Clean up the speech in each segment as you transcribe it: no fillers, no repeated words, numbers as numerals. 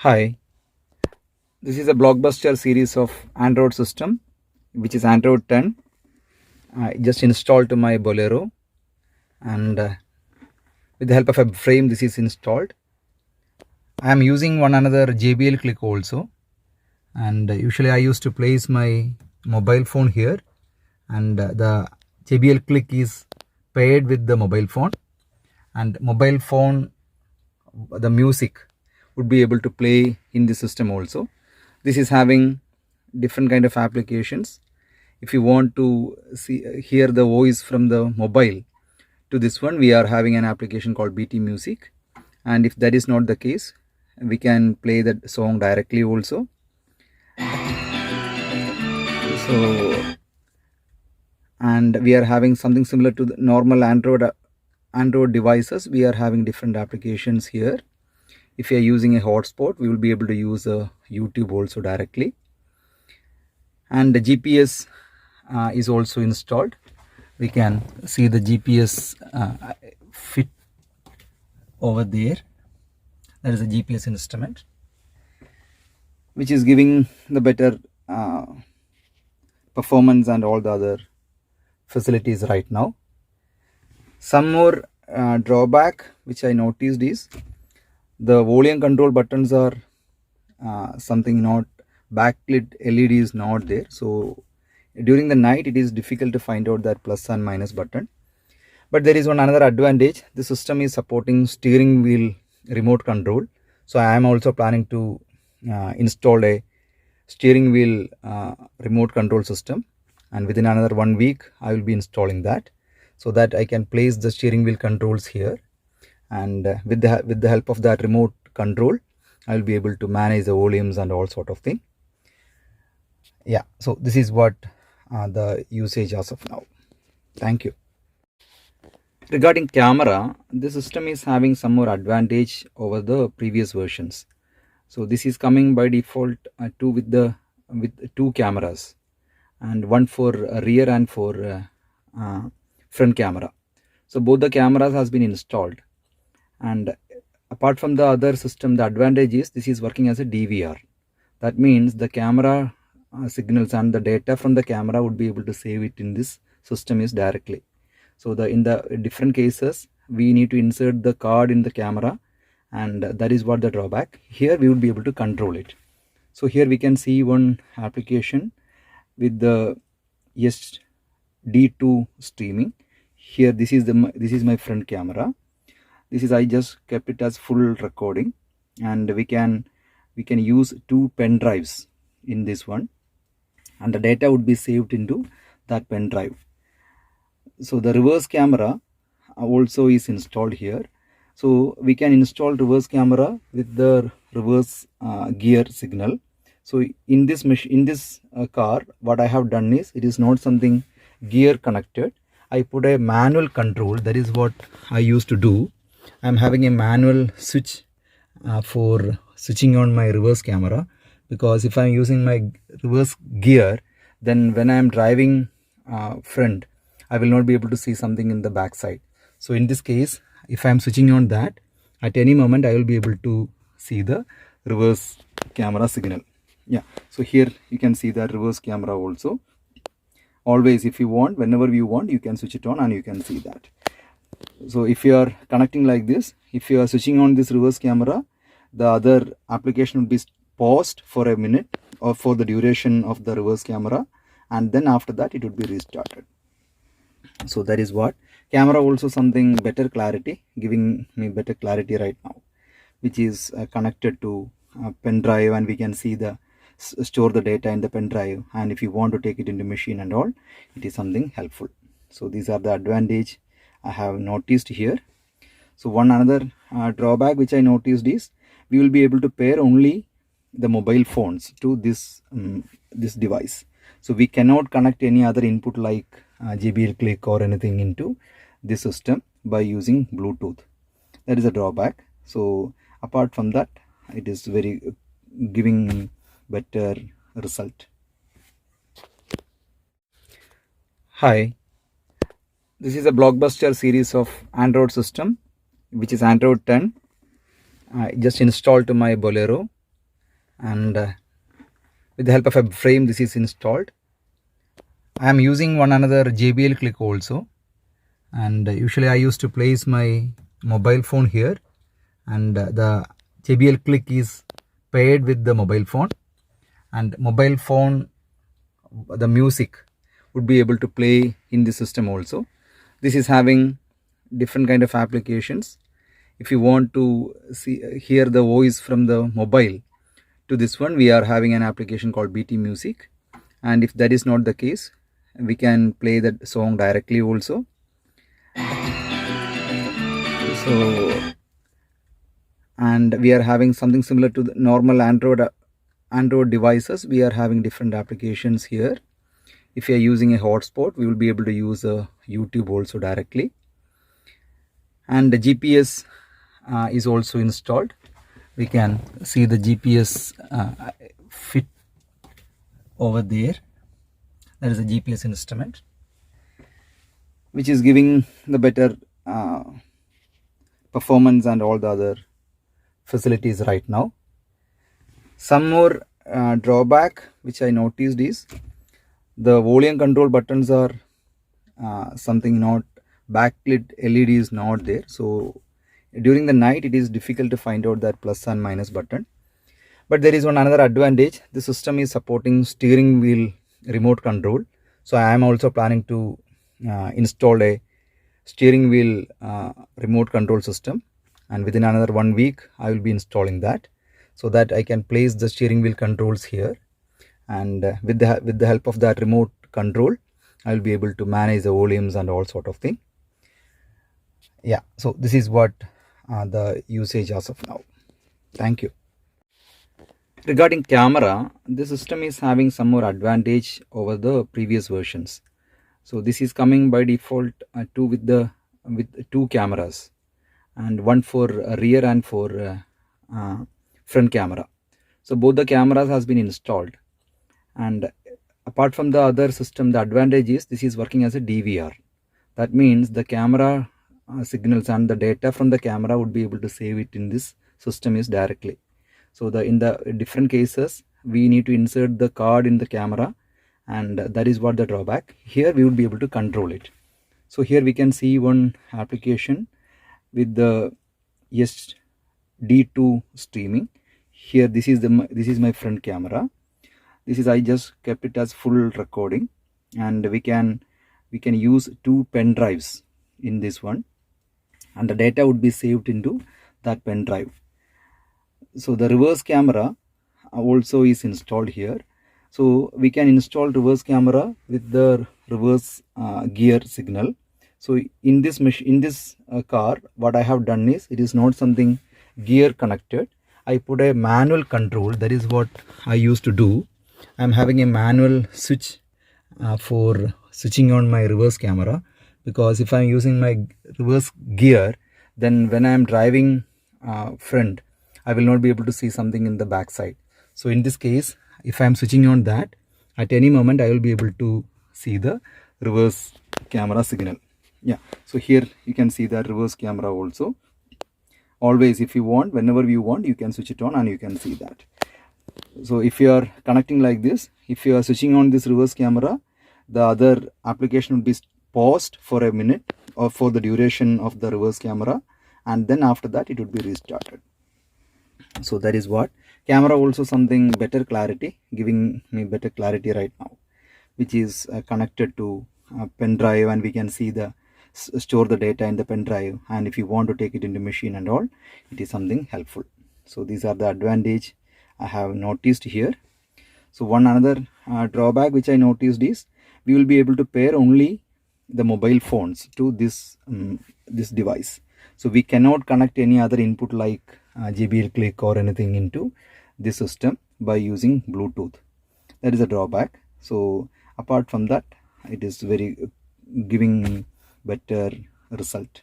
Hi, this is a Blockbuster series of Android system, which is Android 10. I just installed to my Bolero, and with the help of a frame, this is installed. I am using one another JBL Click also, and usually I used to place my mobile phone here, and the JBL Click is paired with the mobile phone, and mobile phone, the music would be able to play in the system also. This is having different kind of applications. If you want to hear the voice from the mobile to this one, we are having an application called BT Music, and if that is not the case, we can play that song directly also. So, and we are having something similar to the normal Android devices. We are having different applications here. If you are using a hotspot, we will be able to use YouTube also directly, and the GPS is also installed. We can see the GPS fit over there. That is a GPS instrument, which is giving the better performance and all the other facilities right now. Some more drawback which I noticed is the volume control buttons are something not backlit LED is not there, so during the night it is difficult to find out that plus and minus button. But there is one another advantage. The system is supporting steering wheel remote control, so I am also planning to install a steering wheel remote control system, and within another 1 week I will be installing that, so that I can place the steering wheel controls here, and with the help of that remote control I will be able to manage the volumes and all sort of thing. Yeah, so this is what the usage as of now. Thank you. Regarding camera, the system is having some more advantage over the previous versions. So this is coming by default with two cameras, and one for rear and for front camera. So both the cameras has been installed, and apart from the other system, the advantage is this is working as a DVR. That means the camera signals and the data from the camera would be able to save it in this system is directly. So in the different cases we need to insert the card in the camera, and that is what the drawback. Here we would be able to control it. So here we can see one application with the SD2 streaming. Here this is my front camera. This is, I just kept it as full recording, and we can use two pen drives in this one, and the data would be saved into that pen drive. So the reverse camera also is installed here, so we can install reverse camera with the reverse gear signal. So in this car, what I have done is, it is not something gear connected. I put a manual control. That is what I used to do. I'm having a manual switch for switching on my reverse camera, because if I'm using my reverse gear, then when I'm driving front, I will not be able to see something in the back side. So in this case, if I'm switching on that, at any moment I will be able to see the reverse camera signal. Yeah, so here you can see that reverse camera also. Always, if you want, whenever you want, you can switch it on and you can see that. So if you are connecting like this, if you are switching on this reverse camera, the other application will be paused for a minute or for the duration of the reverse camera, and then after that it would be restarted. So that is what. Camera also something better clarity, giving me better clarity right now, which is connected to pen drive, and we can see the store the data in the pen drive, and if you want to take it into machine and all, it is something helpful. So these are the advantage I have noticed here. So one another drawback which I noticed is, we will be able to pair only the mobile phones to this device. So we cannot connect any other input like JBL Click or anything into this system by using Bluetooth. That is a drawback. So apart from that, it is very giving better result. Hi, this is a Blockbuster series of Android system, which is Android 10. I just installed to my Bolero, and with the help of a frame this is installed. I am using one another JBL click also, and usually I used to place my mobile phone here, and the JBL click is paired with the mobile phone, and mobile phone the music would be able to play in the system also. This is having different kind of applications. If you want to hear the voice from the mobile to this one, we are having an application called BT Music, and if that is not the case, we can play that song directly also. So, and we are having something similar to the normal Android devices. We are having different applications here. If you are using a hotspot, we will be able to use YouTube also directly, and the GPS is also installed. We can see the GPS fit over there. That is a GPS instrument which is giving the better performance and all the other facilities right now. Some more drawback which I noticed is the volume control buttons are something not backlit LED is not there, so during the night it is difficult to find out that plus and minus button. But there is one another advantage. The system is supporting steering wheel remote control, so I am also planning to install a steering wheel remote control system, and within another 1 week I will be installing that, so that I can place the steering wheel controls here, and with the help of that remote control I will be able to manage the volumes and all sort of thing. Yeah, so this is what the usage as of now. Thank you. Regarding camera, the system is having some more advantage over the previous versions. So this is coming by default with two cameras, and one for rear and for front camera. So both the cameras has been installed, and apart from the other system, the advantage is this is working as a DVR. That means the camera signals and the data from the camera would be able to save it in this system is directly. So in the different cases we need to insert the card in the camera, and that is what the drawback. Here we would be able to control it. So here we can see one application with the SD2 streaming. Here this is my front camera. This is, I just kept it as full recording, and we can use two pen drives in this one, and the data would be saved into that pen drive. So the reverse camera also is installed here, so we can install reverse camera with the reverse gear signal. So in this car, what I have done is, it is not something gear connected. I put a manual control. That is what I used to do. I am having a manual switch for switching on my reverse camera, because if I am using my reverse gear, then when I am driving front, I will not be able to see something in the back side. So in this case, if I am switching on that, at any moment I will be able to see the reverse camera signal. Yeah, so here you can see the reverse camera also. Always, if you want, whenever you want, you can switch it on and you can see that. So if you are connecting like this, if you are switching on this reverse camera, the other application will be paused for a minute or for the duration of the reverse camera, and then after that it would be restarted. So that is what. Camera also something better clarity, giving me better clarity right now, which is connected to pen drive, and we can see the store the data in the pen drive, and if you want to take it into machine and all, it is something helpful. So these are the advantage I have noticed here. So one another drawback which I noticed is, we will be able to pair only the mobile phones to this device. So we cannot connect any other input like JBL click or anything into this system by using Bluetooth. That is a drawback. So apart from that, it is very giving better result.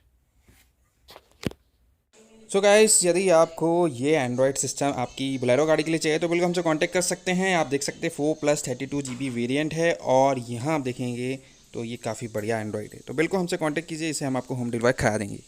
So guys, यदि आपको ये Android system आपकी Bolero गाड़ी के लिए चाहिए तो बिल्कुल हमसे कांटेक्ट कर सकते हैं। आप देख सकते हैं 4+32 GB वेरिएंट है, और यहाँ आप देखेंगे तो ये काफ़ी बढ़िया एंड्रॉयड है। तो बिल्कुल हमसे कांटेक्ट कीजिए, इसे हम आपको होम डिलीवर करा देंगे।